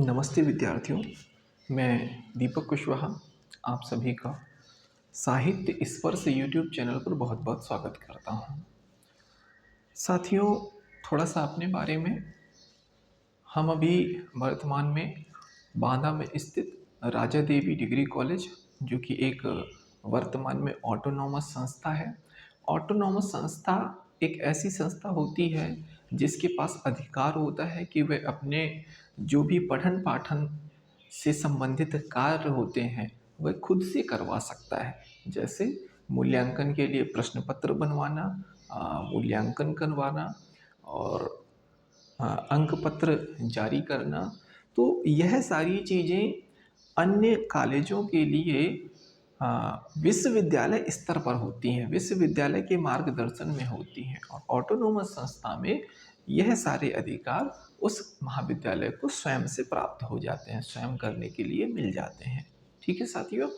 नमस्ते विद्यार्थियों, मैं दीपक कुशवाहा आप सभी का साहित्य स्पर्श यूट्यूब चैनल पर बहुत-बहुत स्वागत करता हूँ। साथियों, थोड़ा-सा अपने बारे में। हम अभी वर्तमान में बांदा में स्थित राजा देवी डिग्री कॉलेज, जो कि एक वर्तमान में ऑटोनॉमस संस्था है। ऑटोनॉमस संस्था एक ऐसी संस्था होती है जिसके पास अधिकार होता है कि वह अपने जो भी पठन पाठन से संबंधित कार्य होते हैं वह खुद से करवा सकता है। जैसे मूल्यांकन के लिए प्रश्न पत्र बनवाना, मूल्यांकन करवाना और अंक पत्र जारी करना। तो यह सारी चीज़ें अन्य कॉलेजों के लिए विश्वविद्यालय स्तर पर होती हैं, विश्वविद्यालय के मार्गदर्शन में होती हैं, और ऑटोनोमस संस्था में यह सारे अधिकार उस महाविद्यालय को स्वयं से प्राप्त हो जाते हैं, स्वयं करने के लिए मिल जाते हैं। ठीक है साथियों,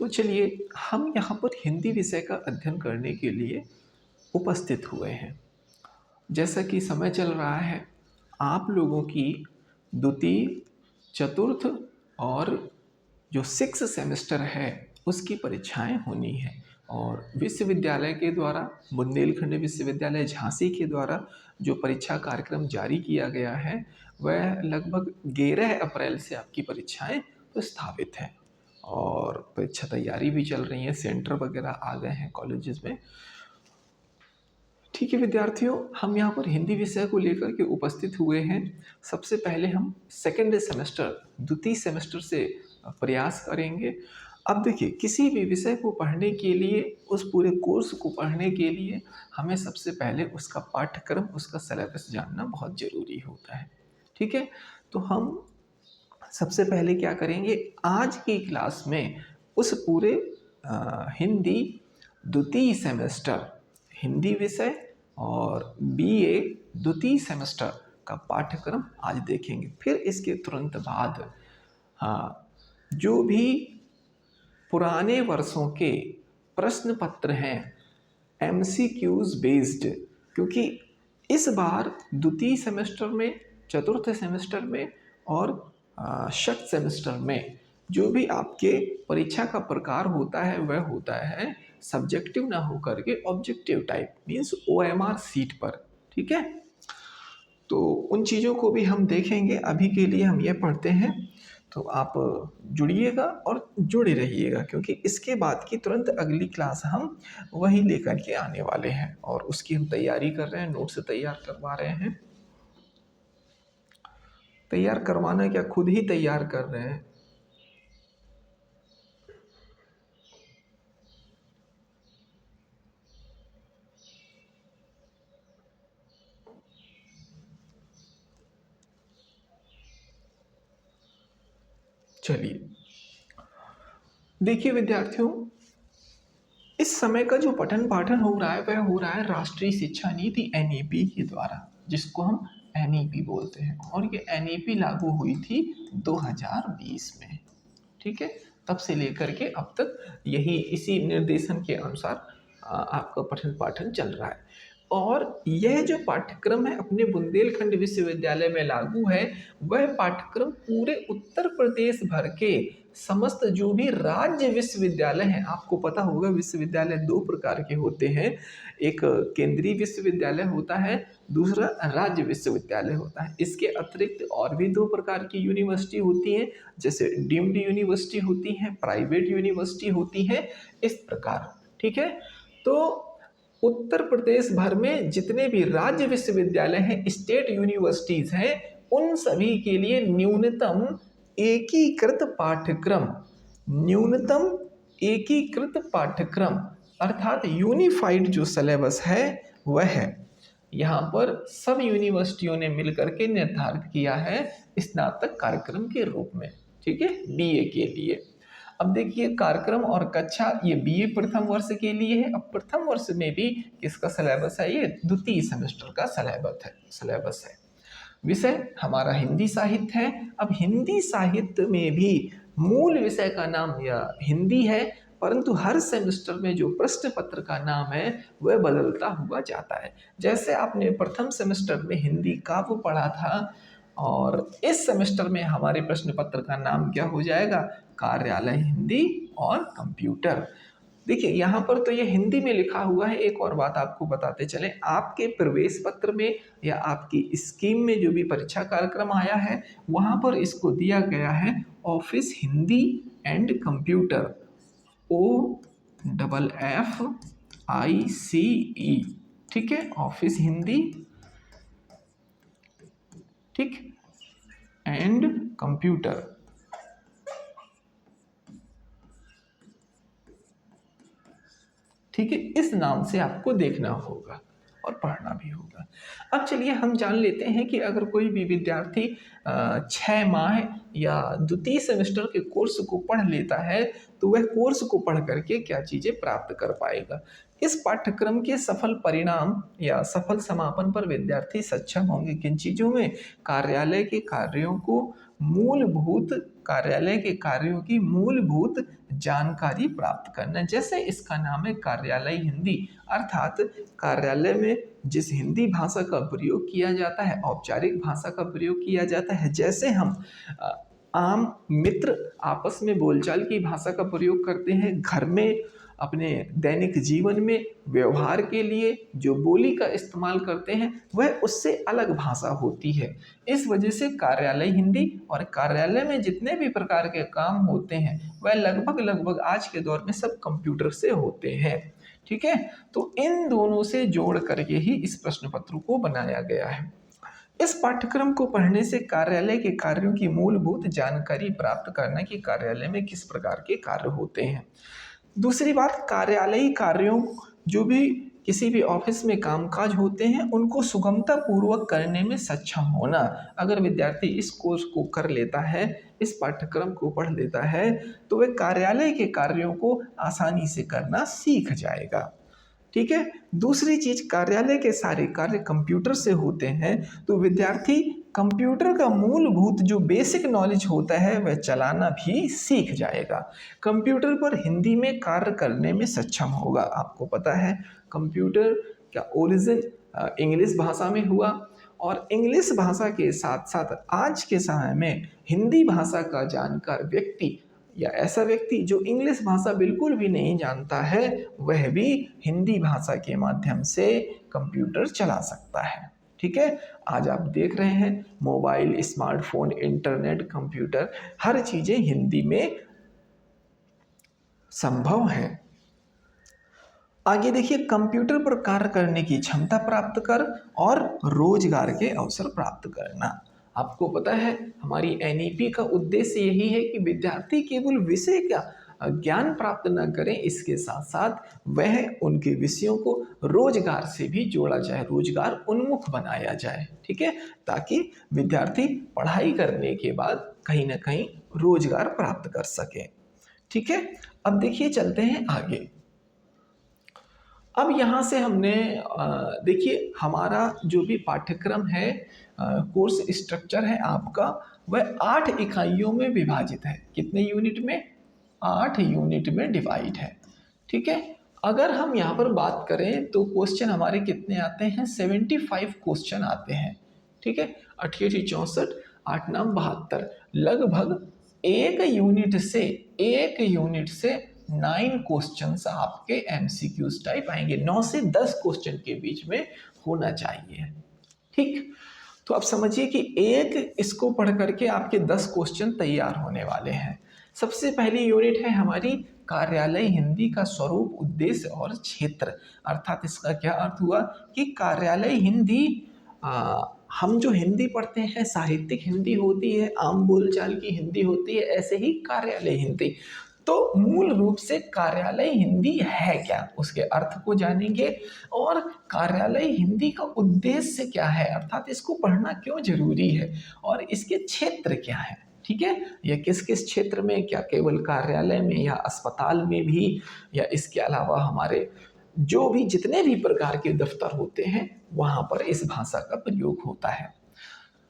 तो चलिए हम यहाँ पर हिंदी विषय का अध्ययन करने के लिए उपस्थित हुए हैं। जैसा कि समय चल रहा है, आप लोगों की द्वितीय, चतुर्थ और जो 6 सेमेस्टर है उसकी परीक्षाएं होनी है, और विश्वविद्यालय के द्वारा, बुंदेलखंड विश्वविद्यालय झांसी के द्वारा जो परीक्षा कार्यक्रम जारी किया गया है वह लगभग 11 अप्रैल से आपकी परीक्षाएं प्रस्तावित है, और परीक्षा तैयारी भी चल रही है, सेंटर वगैरह आ गए हैं कॉलेजेस में। ठीक है विद्यार्थियों, हम यहाँ पर हिंदी विषय को लेकर के उपस्थित हुए हैं। सबसे पहले हम सेकेंड सेमेस्टर, द्वितीय सेमेस्टर से प्रयास करेंगे। अब देखिए, किसी भी विषय को पढ़ने के लिए, उस पूरे कोर्स को पढ़ने के लिए हमें सबसे पहले उसका पाठ्यक्रम, उसका सिलेबस जानना बहुत ज़रूरी होता है। ठीक है, तो हम सबसे पहले क्या करेंगे, आज की क्लास में उस पूरे हिंदी द्वितीय सेमेस्टर, हिंदी विषय और बीए द्वितीय सेमेस्टर का पाठ्यक्रम आज देखेंगे। फिर इसके तुरंत बाद जो भी पुराने वर्षों के प्रश्न पत्र हैं MCQs बेस्ड, क्योंकि इस बार द्वितीय सेमेस्टर में, चतुर्थ सेमेस्टर में और षष्ठ सेमेस्टर में जो भी आपके परीक्षा का प्रकार होता है वह होता है सब्जेक्टिव ना होकर के objective type, means OMR seat पर। ठीक है, तो उन चीज़ों को भी हम देखेंगे। अभी के लिए हम ये पढ़ते हैं, तो आप जुड़िएगा और जुड़े रहिएगा, क्योंकि इसके बाद की तुरंत अगली क्लास हम वही लेकर के आने वाले हैं, और उसकी हम तैयारी कर रहे हैं, नोट्स तैयार करवा रहे हैं। तैयार करवाना क्या, खुद ही तैयार कर रहे हैं। चलिए देखिए विद्यार्थियों, इस समय का जो पठन पाठन हो रहा है वह हो रहा है राष्ट्रीय शिक्षा नीति NEP के द्वारा, जिसको हम NEP बोलते हैं, और ये NEP लागू हुई थी 2020 में। ठीक है, तब से लेकर के अब तक यही इसी निर्देशन के अनुसार आपका पठन पाठन चल रहा है। और यह जो पाठ्यक्रम है अपने बुंदेलखंड विश्वविद्यालय में लागू है, वह पाठ्यक्रम पूरे उत्तर प्रदेश भर के समस्त जो भी राज्य विश्वविद्यालय हैं, आपको पता होगा विश्वविद्यालय 2 प्रकार के होते हैं, एक केंद्रीय विश्वविद्यालय होता है, दूसरा राज्य विश्वविद्यालय होता है। इसके अतिरिक्त और भी 2 प्रकार की यूनिवर्सिटी होती हैं, जैसे डीम्ड यूनिवर्सिटी होती हैं, प्राइवेट यूनिवर्सिटी होती हैं, इस प्रकार। ठीक है, तो उत्तर प्रदेश भर में जितने भी राज्य विश्वविद्यालय हैं, स्टेट यूनिवर्सिटीज हैं, उन सभी के लिए न्यूनतम एकीकृत पाठ्यक्रम, न्यूनतम एकीकृत पाठ्यक्रम अर्थात यूनिफाइड जो सिलेबस है वह है। यहाँ पर सब यूनिवर्सिटियों ने मिलकर के निर्धारित किया है स्नातक कार्यक्रम के रूप में। ठीक है, BA के लिए। अब देखिए, कार्यक्रम और कक्षा ये BA प्रथम वर्ष के लिए है। अब प्रथम वर्ष में भी किसका सिलेबस है, ये द्वितीय सेमेस्टर का सिलेबस है। विषय हमारा हिंदी साहित्य है। अब हिंदी साहित्य में भी मूल विषय का नाम या हिंदी है, परंतु हर सेमेस्टर में जो प्रश्न पत्र का नाम है वह बदलता हुआ जाता है। जैसे आपने प्रथम सेमेस्टर में हिंदी काव्य पढ़ा था, और इस सेमेस्टर में हमारे प्रश्न पत्र का नाम क्या हो जाएगा? कार्यालय हिंदी और कंप्यूटर। देखिए यहाँ पर तो ये हिंदी में लिखा हुआ है। एक और बात आपको बताते चले, आपके प्रवेश पत्र में या आपकी स्कीम में जो भी परीक्षा कार्यक्रम आया है वहाँ पर इसको दिया गया है office Hindi and computer, OFFICE, ठीक है, ऑफिस हिंदी, ठीक, एंड कंप्यूटर। ठीक है, इस नाम से आपको देखना होगा और पढ़ना भी होगा। अब चलिए हम जान लेते हैं कि अगर कोई भी विद्यार्थी 6 माह या द्वितीय सेमेस्टर के कोर्स को पढ़ लेता है तो वह कोर्स को पढ़ करके क्या चीज़ें प्राप्त कर पाएगा। इस पाठ्यक्रम के सफल परिणाम या सफल समापन पर विद्यार्थी सक्षम होंगे किन चीज़ों में? कार्यालय के कार्यों की मूलभूत जानकारी प्राप्त करना। जैसे इसका नाम है कार्यालय हिंदी, अर्थात कार्यालय में जिस हिंदी भाषा का प्रयोग किया जाता है, औपचारिक भाषा का प्रयोग किया जाता है, जैसे हम आम मित्र आपस में बोलचाल की भाषा का प्रयोग करते हैं, घर में अपने दैनिक जीवन में व्यवहार के लिए जो बोली का इस्तेमाल करते हैं वह उससे अलग भाषा होती है। इस वजह से कार्यालय हिंदी और कार्यालय में जितने भी प्रकार के काम होते हैं वह लगभग आज के दौर में सब कंप्यूटर से होते हैं। ठीक है, तो इन दोनों से जोड़ करके ही इस प्रश्न पत्र को बनाया गया है। इस पाठ्यक्रम को पढ़ने से कार्यालय के कार्यों की मूलभूत जानकारी प्राप्त करना कि कार्यालय में किस प्रकार के कार्य होते हैं। दूसरी बात, कार्यालयी कार्यों जो भी किसी भी ऑफिस में कामकाज होते हैं उनको सुगमता पूर्वक करने में सक्षम होना। अगर विद्यार्थी इस कोर्स को कर लेता है, इस पाठ्यक्रम को पढ़ लेता है तो वह कार्यालय के कार्यों को आसानी से करना सीख जाएगा। ठीक है, दूसरी चीज, कार्यालय के सारे कार्य कंप्यूटर से होते हैं तो विद्यार्थी कंप्यूटर का मूलभूत जो बेसिक नॉलेज होता है वह चलाना भी सीख जाएगा। कंप्यूटर पर हिंदी में कार्य करने में सक्षम होगा। आपको पता है कंप्यूटर का ओरिजिन इंग्लिश भाषा में हुआ और इंग्लिश भाषा के साथ साथ आज के समय में हिंदी भाषा का जानकार व्यक्ति या ऐसा व्यक्ति जो इंग्लिश भाषा बिल्कुल भी नहीं जानता है वह भी हिंदी भाषा के माध्यम से कंप्यूटर चला सकता है। ठीक है, आज आप देख रहे हैं मोबाइल, स्मार्टफोन, इंटरनेट, कंप्यूटर, हर चीजें हिंदी में संभव है। आगे देखिए, कंप्यूटर पर कार्य करने की क्षमता प्राप्त कर और रोजगार के अवसर प्राप्त करना। आपको पता है हमारी एनईपी का उद्देश्य यही है कि विद्यार्थी केवल विषय का ज्ञान प्राप्त न करें, इसके साथ साथ वह उनके विषयों को रोजगार से भी जोड़ा जाए, रोजगार उन्मुख बनाया जाए। ठीक है, ताकि विद्यार्थी पढ़ाई करने के बाद कहीं ना कहीं रोजगार प्राप्त कर सके। ठीक है, अब देखिए चलते हैं आगे। अब यहाँ से हमने देखिए हमारा जो भी पाठ्यक्रम है, कोर्स स्ट्रक्चर है आपका, वह 8 इकाइयों में विभाजित है। कितने यूनिट में? 8 यूनिट में डिवाइड है। ठीक है, अगर हम यहाँ पर बात करें तो क्वेश्चन हमारे कितने आते हैं? 75 क्वेश्चन आते हैं। ठीक है, 88 64 8 9 72, लगभग एक यूनिट से 9 क्वेश्चंस आपके एमसीक्यूज टाइप आएंगे। 9 से 10 क्वेश्चन के बीच में होना चाहिए। ठीक, तो आप समझिए कि एक इसको पढ़ करके आपके 10 क्वेश्चन तैयार होने वाले हैं। सबसे पहली यूनिट है हमारी कार्यालय हिंदी का स्वरूप, उद्देश्य और क्षेत्र। अर्थात इसका क्या अर्थ हुआ कि कार्यालय हिंदी, हम जो हिंदी पढ़ते हैं साहित्यिक हिंदी होती है, आम बोलचाल की हिंदी होती है, ऐसे ही कार्यालय हिंदी। तो मूल रूप से कार्यालय हिंदी है क्या, उसके अर्थ को जानेंगे और कार्यालय हिंदी का उद्देश्य क्या है, अर्थात इसको पढ़ना क्यों जरूरी है और इसके क्षेत्र क्या है। ठीक है, यह किस किस क्षेत्र में, क्या केवल कार्यालय में या अस्पताल में भी, या इसके अलावा हमारे जो भी जितने भी प्रकार के दफ्तर होते हैं वहां पर इस भाषा का प्रयोग होता है।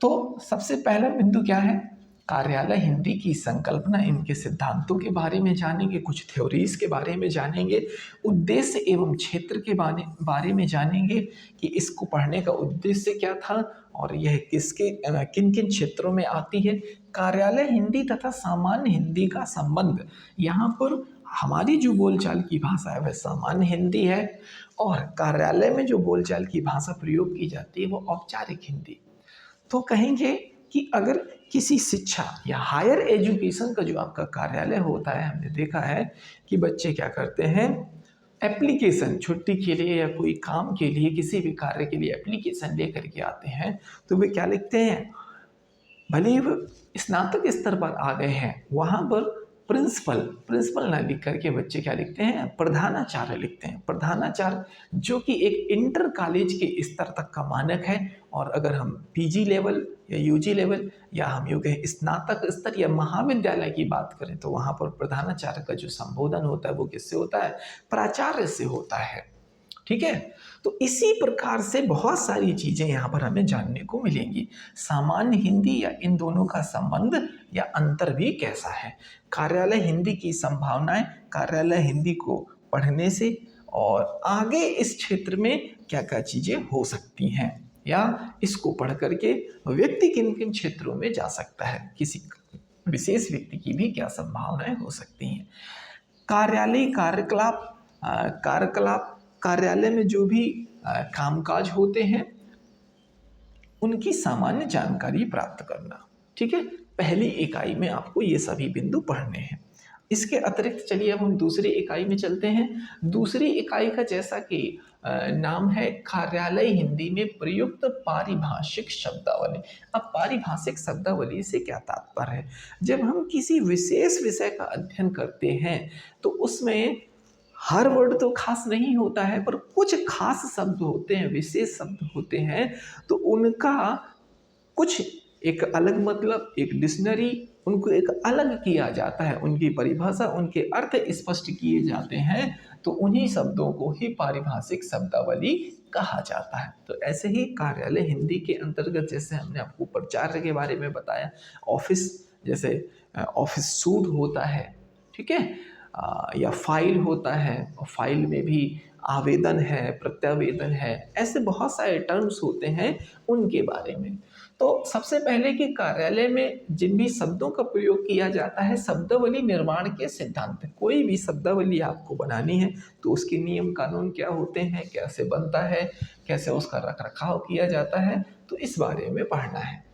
तो सबसे पहला बिंदु क्या है? कार्यालय हिंदी की संकल्पना, इनके सिद्धांतों के बारे में जानेंगे, कुछ थ्योरीज के बारे में जानेंगे, उद्देश्य एवं क्षेत्र के बारे में जानेंगे कि इसको पढ़ने का उद्देश्य क्या था और यह किन किन क्षेत्रों में आती है। कार्यालय हिंदी तथा सामान्य हिंदी का संबंध, यहाँ पर हमारी जो बोलचाल की भाषा है वह सामान्य हिंदी है और कार्यालय में जो बोलचाल की भाषा प्रयोग की जाती है वो औपचारिक हिंदी। तो कहेंगे कि अगर किसी शिक्षा या हायर एजुकेशन का जो आपका कार्यालय होता है, हमने देखा है कि बच्चे क्या करते हैं, एप्लीकेशन छुट्टी के लिए या कोई काम के लिए, किसी भी कार्य के लिए एप्लीकेशन लेकर के आते हैं, तो वे क्या लिखते हैं, भले ही वो स्नातक स्तर पर आ गए हैं, वहाँ पर प्रिंसिपल ना लिख करके बच्चे क्या लिखते हैं, प्रधानाचार्य लिखते हैं। प्रधानाचार्य जो कि एक इंटर कॉलेज के स्तर तक का मानक है, और अगर हम पीजी लेवल या यूजी लेवल या हम यूँ कहें स्नातक स्तर या महाविद्यालय की बात करें तो वहाँ पर प्रधानाचार्य का जो संबोधन होता है वो किससे होता है, प्राचार्य से होता है। ठीक है, तो इसी प्रकार से बहुत सारी चीज़ें यहाँ पर हमें जानने को मिलेंगी। सामान्य हिंदी या इन दोनों का संबंध या अंतर भी कैसा है, कार्यालय हिंदी की संभावनाएं, कार्यालय हिंदी को पढ़ने से और आगे इस क्षेत्र में क्या क्या चीज़ें हो सकती हैं, या इसको पढ़ करके व्यक्ति किन किन क्षेत्रों में जा सकता है, किसी विशेष व्यक्ति की भी क्या संभावनाएं हो सकती हैं। कार्यालयीय कार्यकलाप, कार्यालय में जो भी कामकाज होते हैं उनकी सामान्य जानकारी प्राप्त करना। ठीक है, पहली इकाई में आपको ये सभी बिंदु पढ़ने हैं। इसके अतिरिक्त चलिए अब हम दूसरी इकाई में चलते हैं। दूसरी इकाई का जैसा कि नाम है, कार्यालय हिंदी में प्रयुक्त पारिभाषिक शब्दावली। अब पारिभाषिक शब्दावली से क्या तात्पर्य है, जब हम किसी विशेष विषय का अध्ययन करते हैं तो उसमें हर वर्ड तो खास नहीं होता है, पर कुछ खास शब्द होते हैं, विशेष शब्द होते हैं, तो उनका कुछ एक अलग मतलब, एक डिक्शनरी, उनको एक अलग किया जाता है, उनकी परिभाषा, उनके अर्थ स्पष्ट किए जाते हैं, तो उन्हीं शब्दों को ही पारिभाषिक शब्दावली कहा जाता है। तो ऐसे ही कार्यालय हिंदी के अंतर्गत, जैसे हमने आपको प्राचार्य के बारे में बताया, ऑफिस, जैसे ऑफिस सूट होता है, ठीक है, या फाइल होता है, और फाइल में भी आवेदन है, प्रत्यावेदन है, ऐसे बहुत सारे टर्म्स होते हैं उनके बारे में। तो सबसे पहले कि कार्यालय में जिन भी शब्दों का प्रयोग किया जाता है, शब्दावली निर्माण के सिद्धांत। कोई भी शब्दावली आपको बनानी है तो उसके नियम कानून क्या होते हैं, कैसे बनता है, कैसे उसका रखरखाव किया जाता है, तो इस बारे में पढ़ना है।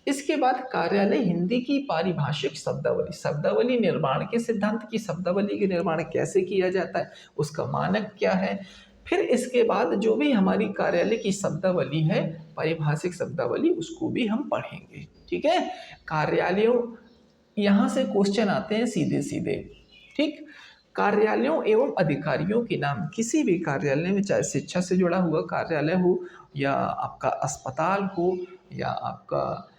इसके बाद कार्यालय हिंदी की पारिभाषिक शब्दावली, शब्दावली निर्माण के सिद्धांत की, शब्दावली के निर्माण कैसे किया जाता है, उसका मानक क्या है। फिर इसके बाद जो भी हमारी कार्यालय की शब्दावली है, पारिभाषिक शब्दावली, उसको भी हम पढ़ेंगे। ठीक है, कार्यालयों, यहाँ से क्वेश्चन आते हैं सीधे सीधे। ठीक, कार्यालयों एवं अधिकारियों के नाम। किसी भी कार्यालय में, चाहे शिक्षा से जुड़ा हुआ कार्यालय हो, या आपका अस्पताल हो, या आपका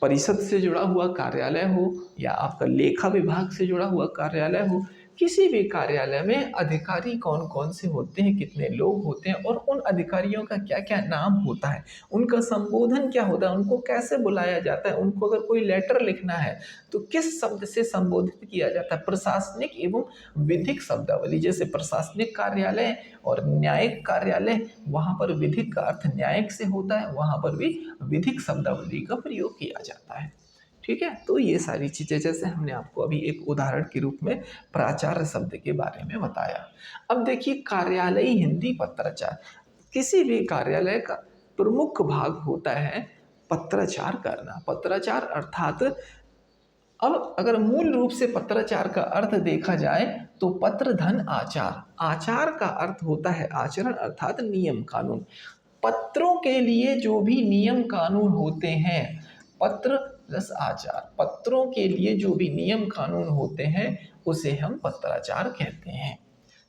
परिषद से जुड़ा हुआ कार्यालय हो, या आपका लेखा विभाग से जुड़ा हुआ कार्यालय हो, किसी भी कार्यालय में अधिकारी कौन कौन से होते हैं, कितने लोग होते हैं, और उन अधिकारियों का क्या क्या नाम होता है, उनका संबोधन क्या होता है, उनको कैसे बुलाया जाता है, उनको अगर कोई लेटर लिखना है तो किस शब्द से संबोधित किया जाता है। प्रशासनिक एवं विधिक शब्दावली, जैसे प्रशासनिक कार्यालय और न्यायिक कार्यालय, वहाँ पर विधिक का अर्थ न्यायिक से होता है, वहाँ पर भी विधिक शब्दावली का प्रयोग किया जाता है। ठीक है, तो ये सारी चीज़ें, जैसे हमने आपको अभी एक उदाहरण के रूप में प्राचार्य शब्द के बारे में बताया। अब देखिए, कार्यालयी हिंदी पत्राचार। किसी भी कार्यालय का प्रमुख भाग होता है पत्राचार करना। पत्राचार अर्थात, अब अगर मूल रूप से पत्राचार का अर्थ देखा जाए तो पत्र धन आचार, आचार का अर्थ होता है आचरण अर्थात नियम कानून। पत्रों के लिए जो भी नियम कानून होते हैं, पत्र प्लस आचार, पत्रों के लिए जो भी नियम कानून होते हैं उसे हम पत्राचार कहते हैं।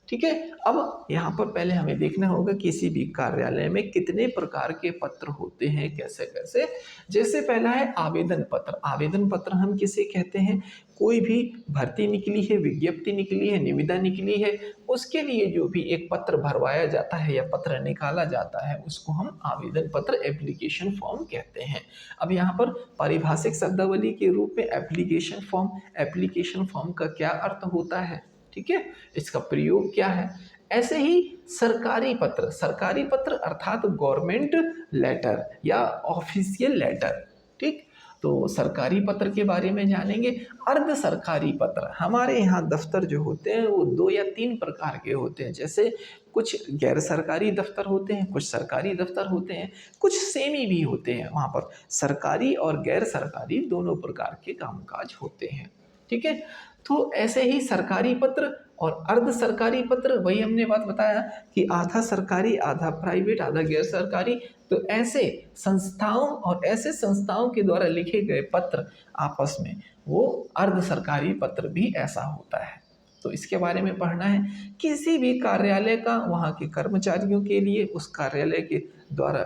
ठीक है। अब यहाँ पर पहले हमें देखना होगा किसी भी कार्यालय में कितने प्रकार के पत्र होते हैं, कैसे कैसे। जैसे पहला है आवेदन पत्र। आवेदन पत्र हम किसे कहते हैं? कोई भी भर्ती निकली है, विज्ञप्ति निकली है, निविदा निकली है, उसके लिए जो भी एक पत्र भरवाया जाता है या पत्र निकाला जाता है उसको हम आवेदन पत्र, एप्लीकेशन फॉर्म कहते हैं। अब यहाँ पर पारिभाषिक शब्दावली के रूप में एप्लीकेशन फॉर्म, एप्लीकेशन फॉर्म का क्या अर्थ होता है, ठीक है, इसका प्रयोग क्या है। ऐसे ही सरकारी पत्र, सरकारी पत्र अर्थात गवर्नमेंट लेटर या ऑफिशियल लेटर, ठीक। तो सरकारी पत्र के बारे में जानेंगे। अर्ध सरकारी पत्र, हमारे यहाँ दफ्तर जो होते हैं वो 2 या 3 प्रकार के होते हैं। जैसे कुछ गैर सरकारी दफ्तर होते हैं, कुछ सरकारी दफ्तर होते हैं, कुछ सेमी भी होते हैं। वहाँ पर सरकारी और गैर सरकारी दोनों प्रकार के कामकाज होते हैं, ठीक है। तो ऐसे ही सरकारी पत्र और अर्ध सरकारी पत्र, वही हमने बात बताया कि आधा सरकारी, आधा प्राइवेट, आधा गैर सरकारी। तो ऐसे संस्थाओं और ऐसे संस्थाओं के द्वारा लिखे गए पत्र आपस में, वो अर्ध सरकारी पत्र भी ऐसा होता है। तो इसके बारे में पढ़ना है। किसी भी कार्यालय का वहाँ के कर्मचारियों के लिए, उस कार्यालय के द्वारा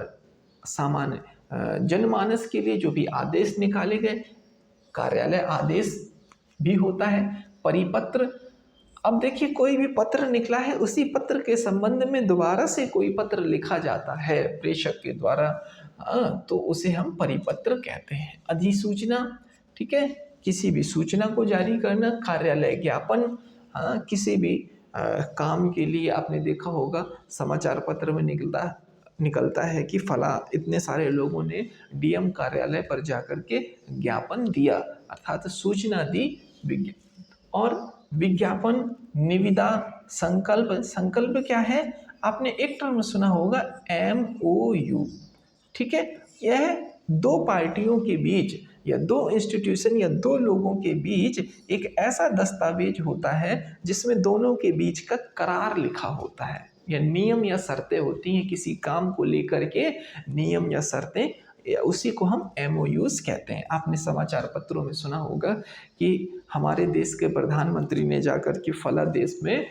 सामान्य जनमानस के लिए जो भी आदेश निकाले गए, कार्यालय आदेश भी होता है। परिपत्र, अब देखिए कोई भी पत्र निकला है, उसी पत्र के संबंध में दोबारा से कोई पत्र लिखा जाता है प्रेषक के द्वारा, तो उसे हम परिपत्र कहते हैं। अधिसूचना, ठीक है, किसी भी सूचना को जारी करना। कार्यालय ज्ञापन, किसी भी काम के लिए आपने देखा होगा समाचार पत्र में निकलता है कि फला इतने सारे लोगों ने डीएम कार्यालय पर जाकर के ज्ञापन दिया, अर्थात सूचना दी। और विज्ञापन, निविदा, संकल्प। संकल्प क्या है? आपने एक टर्म सुना होगा MOU, ठीक है। यह 2 पार्टियों के बीच या 2 इंस्टीट्यूशन या 2 लोगों के बीच एक ऐसा दस्तावेज होता है जिसमें दोनों के बीच का करार लिखा होता है, या नियम या शर्तें होती हैं किसी काम को लेकर के, नियम या शर्तें, उसी को हम MOUs कहते हैं। आपने समाचार पत्रों में सुना होगा कि हमारे देश के प्रधानमंत्री ने जाकर के फला देश में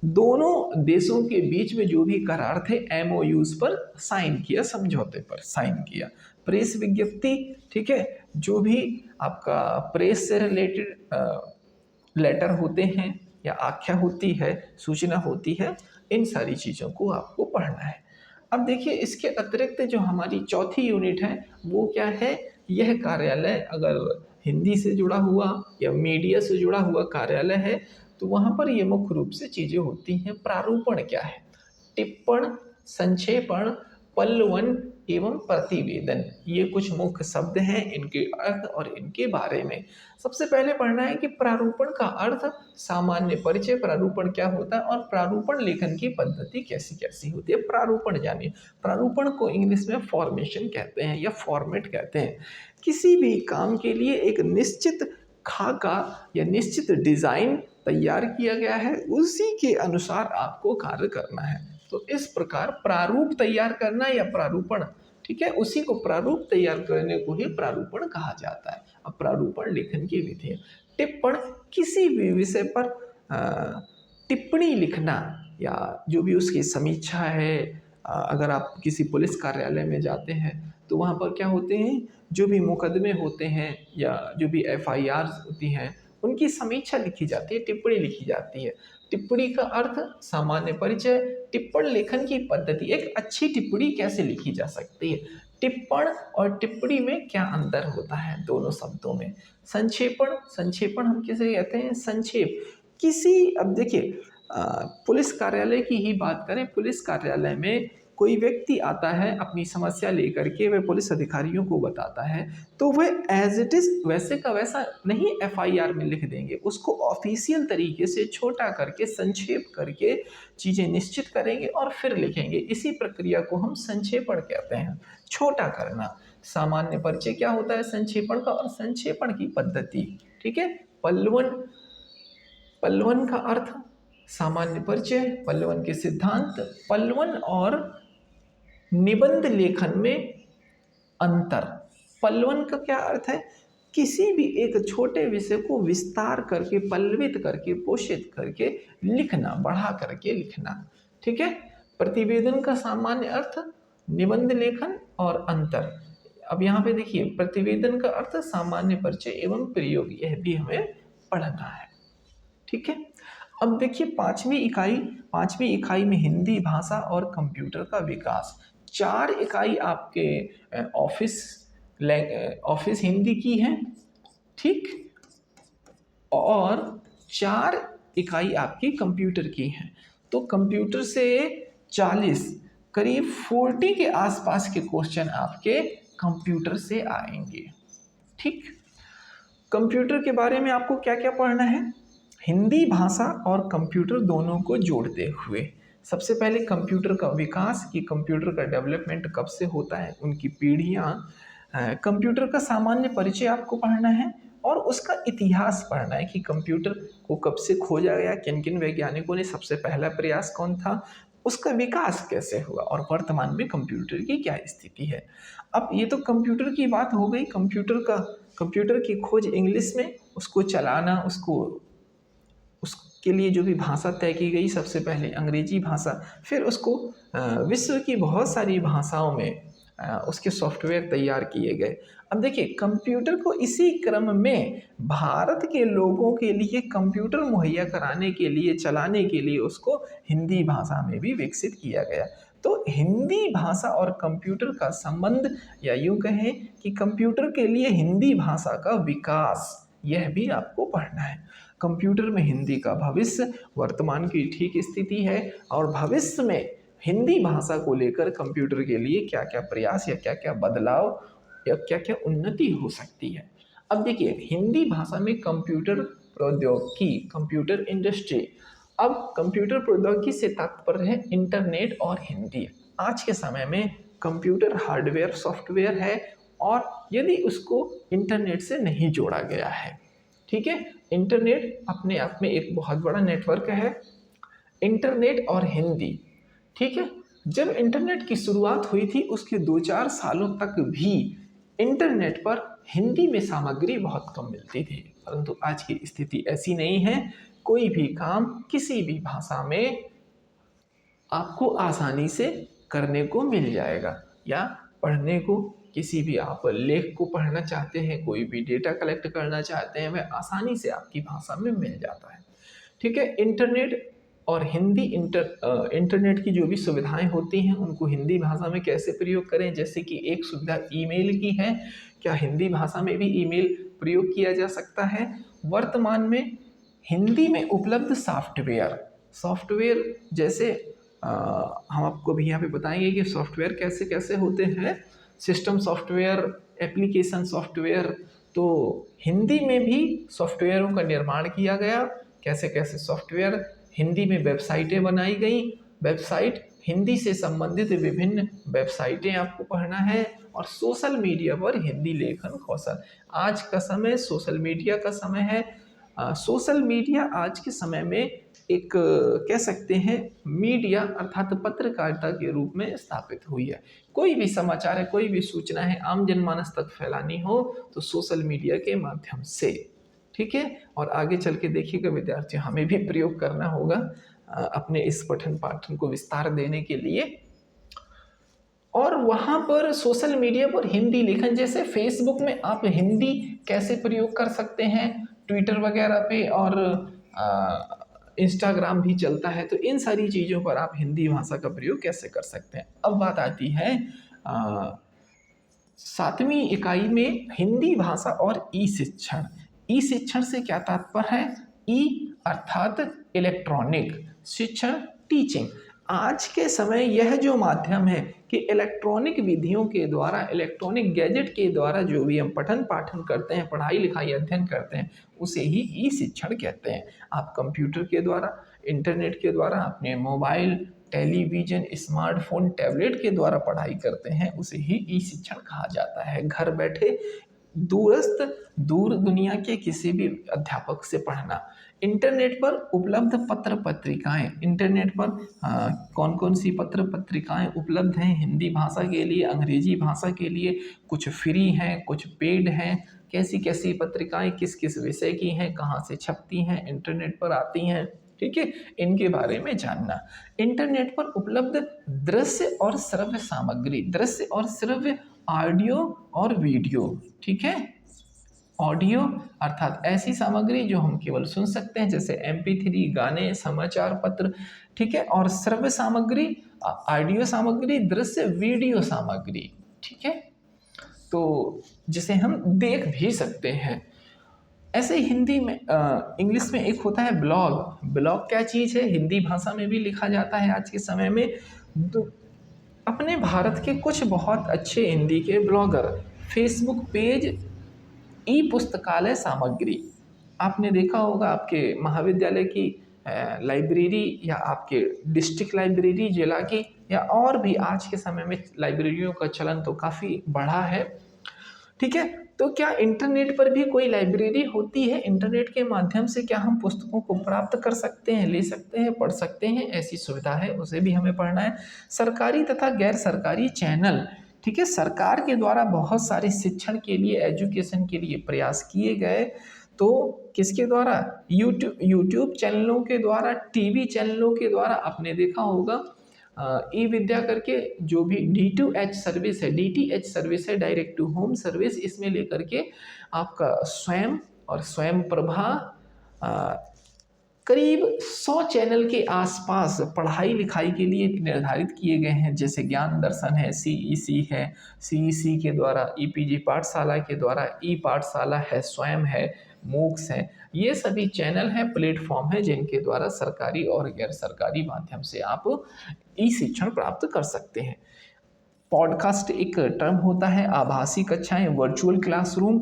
दोनों देशों के बीच में जो भी करार थे MOUs पर साइन किया, समझौते पर साइन किया। प्रेस विज्ञप्ति, ठीक है, जो भी आपका प्रेस से रिलेटेड लेटर होते हैं या आख्या होती है, सूचना होती है, इन सारी चीज़ों को आपको पढ़ना है। अब देखिए इसके अतिरिक्त जो हमारी चौथी यूनिट है वो क्या है? यह कार्यालय अगर हिंदी से जुड़ा हुआ या मीडिया से जुड़ा हुआ कार्यालय है तो वहाँ पर ये मुख्य रूप से चीज़ें होती हैं। प्रारूपण क्या है? टिप्पण, संक्षेपण, पल्लवन एवं प्रतिवेदन, ये कुछ मुख्य शब्द हैं, इनके अर्थ और इनके बारे में सबसे पहले पढ़ना है कि प्रारूपण का अर्थ, सामान्य परिचय, प्रारूपण क्या होता है और प्रारूपण लेखन की पद्धति कैसी कैसी होती है। प्रारूपण जानिए। प्रारूपण को इंग्लिश में फॉर्मेशन कहते हैं या फॉर्मेट कहते हैं। किसी भी काम के लिए एक निश्चित खाका या निश्चित डिज़ाइन तैयार किया गया है, उसी के अनुसार आपको कार्य करना है। तो इस प्रकार प्रारूप तैयार करना या प्रारूपण, ठीक है, उसी को प्रारूप तैयार करने को ही प्रारूपण कहा जाता है। अब प्रारूपण लेखन की विधि है। टिप्पण, किसी भी विषय पर टिप्पणी लिखना या जो भी उसकी समीक्षा है। अगर आप किसी पुलिस कार्यालय में जाते हैं तो वहाँ पर क्या होते हैं, जो भी मुकदमे होते हैं या जो भी FIRs होती हैं उनकी समीक्षा लिखी जाती है, टिप्पणी लिखी जाती है। टिप्पणी का अर्थ, सामान्य परिचय, टिप्पण लेखन की पद्धति, एक अच्छी टिप्पणी कैसे लिखी जा सकती है। टिप्पण और टिप्पणी में क्या अंतर होता है दोनों शब्दों में। संक्षेपण, संक्षेपण हम किसे कहते हैं? संक्षेप। किसी, अब देखिए पुलिस कार्यालय की ही बात करें, पुलिस कार्यालय में कोई व्यक्ति आता है अपनी समस्या लेकर के, वह पुलिस अधिकारियों को बताता है तो वह एज इट इज़ वैसे का वैसा नहीं FIR में लिख देंगे, उसको ऑफिशियल तरीके से छोटा करके, संक्षेप करके चीज़ें निश्चित करेंगे और फिर लिखेंगे। इसी प्रक्रिया को हम संक्षेपण कहते हैं, छोटा करना। सामान्य परिचय क्या होता है संक्षेपण का और संक्षेपण की पद्धति, ठीक है। पल्लवन, पल्लवन का अर्थ, सामान्य परिचय, पल्लवन के सिद्धांत। पल्लवन और निबंध लेखन में अंतर। पल्लवन का क्या अर्थ है किसी भी एक छोटे विषय को विस्तार करके, पल्लवित करके, पोषित करके लिखना, बढ़ा करके लिखना। ठीक है। प्रतिवेदन का सामान्य अर्थ, निबंध लेखन और अंतर। अब यहाँ पे देखिए, प्रतिवेदन का अर्थ सामान्य परिचय एवं प्रयोग, यह भी हमें पढ़ना है। ठीक है। अब देखिए पांचवी इकाई में हिंदी भाषा और कंप्यूटर का विकास। 4 इकाई आपके ऑफिस हिंदी की है, ठीक, और 4 इकाई आपकी कंप्यूटर की है। तो कंप्यूटर से 40, करीब 40 के आसपास के क्वेश्चन आपके कंप्यूटर से आएंगे। ठीक। कंप्यूटर के बारे में आपको क्या क्या पढ़ना है? हिंदी भाषा और कंप्यूटर दोनों को जोड़ते हुए सबसे पहले कंप्यूटर का विकास, कि कंप्यूटर का डेवलपमेंट कब से होता है, उनकी पीढ़ियाँ, कंप्यूटर का सामान्य परिचय आपको पढ़ना है, और उसका इतिहास पढ़ना है कि कंप्यूटर को कब से खोजा गया, किन किन वैज्ञानिकों ने सबसे पहला प्रयास कौन था, उसका विकास कैसे हुआ, और वर्तमान में कंप्यूटर की क्या स्थिति है। अब ये तो कंप्यूटर की बात हो गई। कंप्यूटर की खोज इंग्लिश में, उसको चलाना, उसके लिए जो भी भाषा तय की गई, सबसे पहले अंग्रेजी भाषा, फिर उसको विश्व की बहुत सारी भाषाओं में उसके सॉफ्टवेयर तैयार किए गए। अब देखिए, कंप्यूटर को इसी क्रम में भारत के लोगों के लिए कंप्यूटर मुहैया कराने के लिए, चलाने के लिए उसको हिंदी भाषा में भी विकसित किया गया। तो हिंदी भाषा और कंप्यूटर का संबंध, या यूँ कहें कि कंप्यूटर के लिए हिंदी भाषा का विकास, यह भी आपको पढ़ना है। कंप्यूटर में हिंदी का भविष्य, वर्तमान की ठीक स्थिति है, और भविष्य में हिंदी भाषा को लेकर कंप्यूटर के लिए क्या क्या प्रयास, या क्या क्या बदलाव, या क्या क्या उन्नति हो सकती है। अब देखिए, हिंदी भाषा में कंप्यूटर प्रौद्योगिकी, कंप्यूटर इंडस्ट्री। अब कंप्यूटर प्रौद्योगिकी से तात्पर्य है इंटरनेट और हिंदी। आज के समय में कंप्यूटर हार्डवेयर, सॉफ्टवेयर है, और यदि उसको इंटरनेट से नहीं जोड़ा गया है, ठीक है, इंटरनेट अपने आप में एक बहुत बड़ा नेटवर्क है। इंटरनेट और हिंदी, ठीक है। जब इंटरनेट की शुरुआत हुई थी, उसके 2-4 सालों तक भी इंटरनेट पर हिंदी में सामग्री बहुत कम मिलती थी, परंतु आज की स्थिति ऐसी नहीं है। कोई भी काम किसी भी भाषा में आपको आसानी से करने को मिल जाएगा, या पढ़ने को, किसी भी आप लेख को पढ़ना चाहते हैं, कोई भी डेटा कलेक्ट करना चाहते हैं, वह आसानी से आपकी भाषा में मिल जाता है। ठीक है। इंटरनेट और हिंदी, इंटरनेट की जो भी सुविधाएं होती हैं, उनको हिंदी भाषा में कैसे प्रयोग करें। जैसे कि एक सुविधा ईमेल की है, क्या हिंदी भाषा में भी ईमेल प्रयोग किया जा सकता है। वर्तमान में हिंदी में उपलब्ध सॉफ्टवेयर जैसे हम आपको भी यहाँ पे बताएंगे कि सॉफ्टवेयर कैसे कैसे होते हैं, सिस्टम सॉफ्टवेयर, एप्लीकेशन सॉफ्टवेयर। तो हिंदी में भी सॉफ्टवेयरों का निर्माण किया गया। कैसे कैसे सॉफ्टवेयर, हिंदी में वेबसाइटें बनाई गई। वेबसाइट, हिंदी से संबंधित विभिन्न वेबसाइटें आपको पढ़ना है। और सोशल मीडिया पर हिंदी लेखन कौशल। आज का समय सोशल मीडिया का समय है। सोशल मीडिया आज के समय में एक कह सकते हैं मीडिया अर्थात पत्रकारिता के रूप में स्थापित हुई है। कोई भी समाचार है, कोई भी सूचना है, आम जनमानस तक फैलानी हो तो सोशल मीडिया के माध्यम से, ठीक है। और आगे चल के देखिएगा विद्यार्थियों, हमें भी प्रयोग करना होगा अपने इस पठन पाठन को विस्तार देने के लिए। और वहाँ पर सोशल मीडिया पर हिंदी लेखन, जैसे फेसबुक में आप हिंदी कैसे प्रयोग कर सकते हैं, ट्विटर वगैरह पे, और इंस्टाग्राम भी चलता है, तो इन सारी चीज़ों पर आप हिंदी भाषा का प्रयोग कैसे कर सकते हैं। अब बात आती है 7वीं इकाई में हिंदी भाषा और ई शिक्षण। ई शिक्षण से क्या तात्पर्य है? ई अर्थात इलेक्ट्रॉनिक, शिक्षण टीचिंग। आज के समय यह जो माध्यम है कि इलेक्ट्रॉनिक विधियों के द्वारा, इलेक्ट्रॉनिक गैजेट के द्वारा जो भी हम पठन पाठन करते हैं, पढ़ाई लिखाई अध्ययन करते हैं, उसे ही ई शिक्षण कहते हैं। आप कंप्यूटर के द्वारा, इंटरनेट के द्वारा, अपने मोबाइल, टेलीविज़न, स्मार्टफोन, टैबलेट के द्वारा पढ़ाई करते हैं, उसे ही ई शिक्षण कहा जाता है। घर बैठे दूर दुनिया के किसी भी अध्यापक से पढ़ना। इंटरनेट पर उपलब्ध पत्र पत्रिकाएं, इंटरनेट पर कौन कौन सी पत्र पत्रिकाएं उपलब्ध हैं हिंदी भाषा के लिए, अंग्रेजी भाषा के लिए, कुछ फ्री हैं, कुछ पेड हैं, कैसी कैसी पत्रिकाएं किस किस विषय की हैं, कहाँ से छपती हैं, इंटरनेट पर आती हैं, ठीक है, इनके बारे में जानना। इंटरनेट पर उपलब्ध दृश्य और श्रव्य सामग्री, दृश्य और श्रव्य, ऑडियो और वीडियो, ठीक है। ऑडियो अर्थात ऐसी सामग्री जो हम केवल सुन सकते हैं, जैसे MP3, गाने, समाचार पत्र, ठीक है। और श्रव्य सामग्री, ऑडियो सामग्री, दृश्य वीडियो सामग्री, ठीक है, तो जिसे हम देख भी सकते हैं। ऐसे ही हिंदी में इंग्लिश में एक होता है ब्लॉग। ब्लॉग क्या चीज़ है, हिंदी भाषा में भी लिखा जाता है आज के समय में। तो अपने भारत के कुछ बहुत अच्छे हिंदी के ब्लॉगर फेसबुक पेज, ई पुस्तकालय सामग्री, आपने देखा होगा आपके महाविद्यालय की लाइब्रेरी या आपके डिस्ट्रिक्ट लाइब्रेरी जिला की, या और भी आज के समय में लाइब्रेरियों का चलन तो काफ़ी बढ़ा है, ठीक है। तो क्या इंटरनेट पर भी कोई लाइब्रेरी होती है? इंटरनेट के माध्यम से क्या हम पुस्तकों को प्राप्त कर सकते हैं, ले सकते हैं, पढ़ सकते हैं? ऐसी सुविधा है, उसे भी हमें पढ़ना है। सरकारी तथा गैर सरकारी चैनल, ठीक है, सरकार के द्वारा बहुत सारे शिक्षण के लिए, एजुकेशन के लिए प्रयास किए गए, तो किसके द्वारा? यूट्यूब चैनलों के द्वारा, टीवी चैनलों के द्वारा। आपने देखा होगा ई विद्या करके जो भी D2H सर्विस है, DTH सर्विस है, डायरेक्ट टू होम सर्विस, इसमें लेकर के आपका स्वयं और स्वयं प्रभा करीब 100 चैनल के आसपास पढ़ाई लिखाई के लिए निर्धारित किए गए हैं, जैसे ज्ञान दर्शन है, CEC है, CEC के द्वारा, EPG पाठशाला के द्वारा, ई पाठशाला है, स्वयं है, मूक्स है। ये सभी चैनल हैं, प्लेटफॉर्म है, जिनके द्वारा सरकारी और गैर सरकारी माध्यम से आप ई शिक्षण प्राप्त कर सकते हैं। पॉडकास्ट एक टर्म होता है, आभासी कक्षाएं, वर्चुअल क्लासरूम,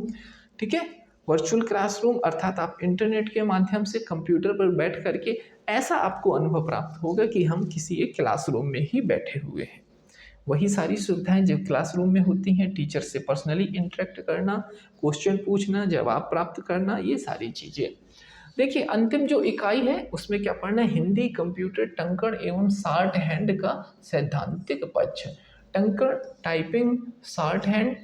ठीक है। वर्चुअल क्लासरूम अर्थात आप इंटरनेट के माध्यम से कंप्यूटर पर बैठ करके ऐसा आपको अनुभव प्राप्त होगा कि हम किसी एक क्लासरूम में ही बैठे हुए हैं। वही सारी सुविधाएं जो क्लासरूम में होती हैं, टीचर से पर्सनली इंटरेक्ट करना, क्वेश्चन पूछना, जवाब प्राप्त करना, ये सारी चीज़ें। देखिए अंतिम जो इकाई है उसमें क्या पढ़ना है? हिंदी कंप्यूटर टंकण एवं शॉर्ट हैंड का सैद्धांतिक पक्ष। टंकण टाइपिंग, शॉर्ट हैंड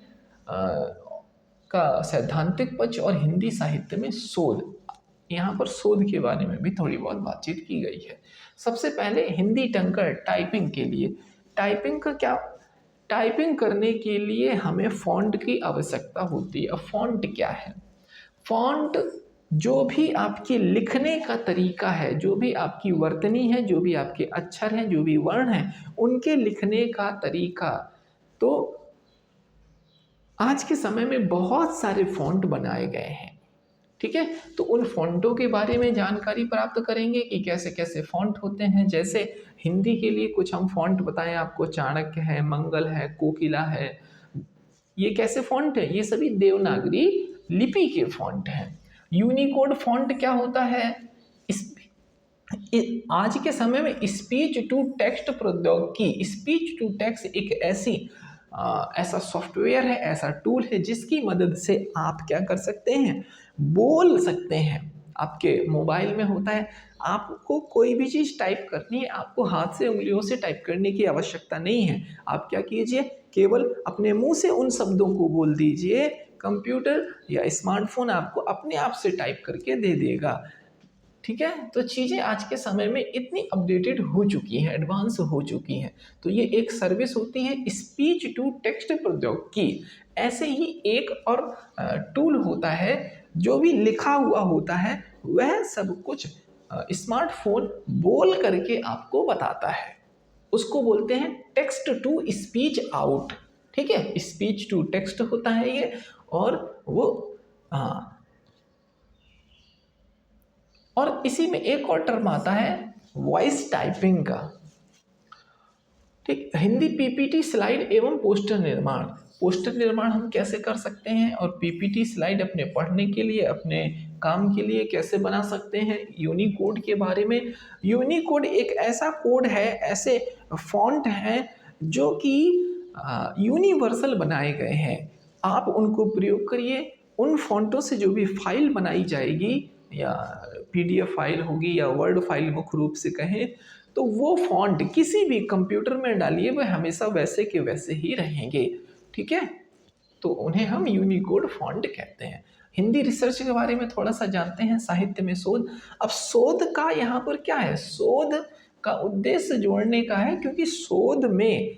का सैद्धांतिक पक्ष और हिंदी साहित्य में शोध। यहाँ पर शोध के बारे में भी थोड़ी बहुत बातचीत की गई है। सबसे पहले हिंदी टंकण टाइपिंग के लिए, टाइपिंग का क्या? टाइपिंग करने के लिए हमें फ़ॉन्ट की आवश्यकता होती है। अब फ़ॉन्ट क्या है? फ़ॉन्ट जो भी आपके लिखने का तरीका है, जो भी आपकी वर्तनी है, जो भी आपके अक्षर हैं, जो भी वर्ण हैं, उनके लिखने का तरीका। तो आज के समय में बहुत सारे फ़ॉन्ट बनाए गए हैं, ठीक है। तो उन फ़ॉन्टों के बारे में जानकारी प्राप्त करेंगे कि कैसे कैसे फ़ॉन्ट होते हैं। जैसे हिंदी के लिए कुछ हम फ़ॉन्ट बताएं आपको, चाणक्य है, मंगल है, कोकिला है। ये कैसे फ़ॉन्ट है? ये सभी देवनागरी लिपि के फ़ॉन्ट हैं। यूनिकोड फ़ॉन्ट क्या होता है? आज के समय में स्पीच टू टेक्स्ट प्रौद्योगिकी, स्पीच टू टेक्स्ट एक ऐसा सॉफ्टवेयर है, ऐसा टूल है जिसकी मदद से आप क्या कर सकते हैं? बोल सकते हैं। आपके मोबाइल में होता है, आपको कोई भी चीज़ टाइप करनी है, आपको हाथ से उंगलियों से टाइप करने की आवश्यकता नहीं है। आप क्या कीजिए, केवल अपने मुंह से उन शब्दों को बोल दीजिए, कंप्यूटर या स्मार्टफोन आपको अपने आप से टाइप करके दे देगा, ठीक है। तो चीज़ें आज के समय में इतनी अपडेटेड हो चुकी हैं, एडवांस हो चुकी हैं। तो ये एक सर्विस होती है स्पीच टू टेक्स्ट प्रौद्योगिकी। ऐसे ही एक और टूल होता है जो भी लिखा हुआ होता है, वह सब कुछ स्मार्टफोन बोल करके आपको बताता है। उसको बोलते हैं टेक्स्ट टू स्पीच आउट, ठीक है। स्पीच टू टेक्स्ट होता है ये, और वो और इसी में एक और टर्म आता है वॉइस टाइपिंग का, ठीक। हिंदी PPT स्लाइड एवं पोस्टर निर्माण। पोस्टर निर्माण हम कैसे कर सकते हैं, और PPT स्लाइड अपने पढ़ने के लिए, अपने काम के लिए कैसे बना सकते हैं? यूनिकोड के बारे में। यूनिकोड एक ऐसा कोड है, ऐसे फॉन्ट हैं जो कि यूनिवर्सल बनाए गए हैं। आप उनको प्रयोग करिए। उन फॉन्टों से जो भी फाइल बनाई जाएगी, या PDF फाइल होगी या वर्ड फाइल मुख्य रूप से कहें, तो वो फॉन्ट किसी भी कंप्यूटर में डालिए, वह हमेशा वैसे के वैसे ही रहेंगे, ठीक है। तो उन्हें हम यूनिकोड फॉन्ट कहते हैं। हिंदी रिसर्च के बारे में थोड़ा सा जानते हैं, साहित्य में शोध। अब शोध का यहाँ पर क्या है, शोध का उद्देश्य जोड़ने का है, क्योंकि शोध में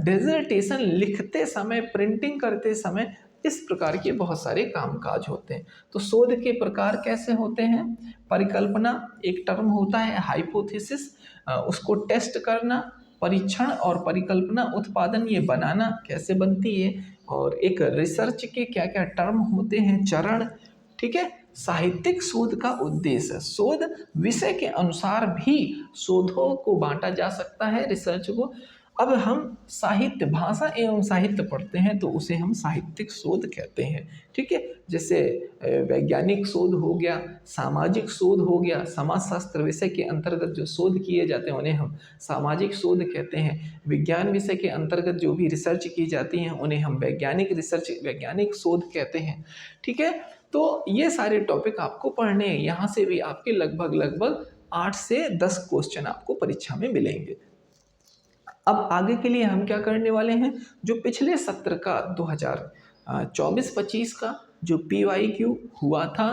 डिसर्टेशन लिखते समय, प्रिंटिंग करते समय इस प्रकार के बहुत सारे कामकाज होते हैं। तो शोध के प्रकार कैसे होते हैं, परिकल्पना एक टर्म होता है, हाइपोथेसिस उसको टेस्ट करना, परीक्षण और परिकल्पना उत्पादन ये बनाना कैसे बनती है, और एक रिसर्च के क्या क्या टर्म होते हैं, चरण, ठीक है। साहित्यिक शोध का उद्देश्य, शोध विषय के अनुसार भी शोधों को बांटा जा सकता है, रिसर्च को। अब हम साहित्य, भाषा एवं साहित्य पढ़ते हैं तो उसे हम साहित्यिक शोध कहते हैं, ठीक है। जैसे वैज्ञानिक शोध हो गया, सामाजिक शोध हो गया, समाजशास्त्र विषय के अंतर्गत जो शोध किए जाते हैं उन्हें हम सामाजिक शोध कहते हैं। विज्ञान विषय के अंतर्गत जो भी रिसर्च की जाती हैं उन्हें हम वैज्ञानिक रिसर्च, वैज्ञानिक शोध कहते हैं, ठीक है। तो ये सारे टॉपिक आपको पढ़ने हैं, यहाँ से भी आपके लगभग 8 से 10 क्वेश्चन आपको परीक्षा में मिलेंगे। अब आगे के लिए हम क्या करने वाले हैं, जो पिछले सत्र का 2024-25 का जो PYQ हुआ था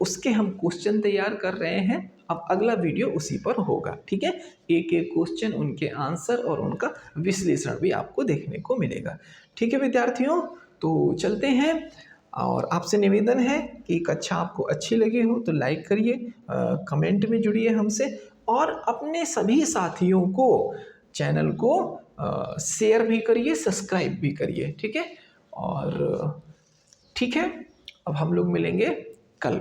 उसके हम क्वेश्चन तैयार कर रहे हैं। अब अगला वीडियो उसी पर होगा, ठीक है। एक एक क्वेश्चन, उनके आंसर और उनका विश्लेषण भी आपको देखने को मिलेगा, ठीक है विद्यार्थियों। तो चलते हैं, और आपसे निवेदन है कि कक्षा आपको अच्छी लगी हो तो लाइक करिए, कमेंट में जुड़िए हमसे, और अपने सभी साथियों को, चैनल को शेयर भी करिए, सब्सक्राइब भी करिए, ठीक है। और ठीक है, अब हम लोग मिलेंगे कल।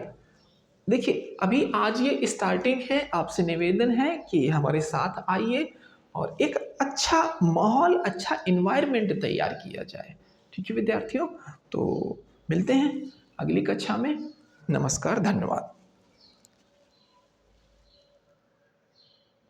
देखिए अभी आज ये स्टार्टिंग है, आपसे निवेदन है कि हमारे साथ आइए और एक अच्छा माहौल, अच्छा इन्वायरमेंट तैयार किया जाए, ठीक है विद्यार्थियों। तो मिलते हैं अगली कक्षा में। नमस्कार, धन्यवाद।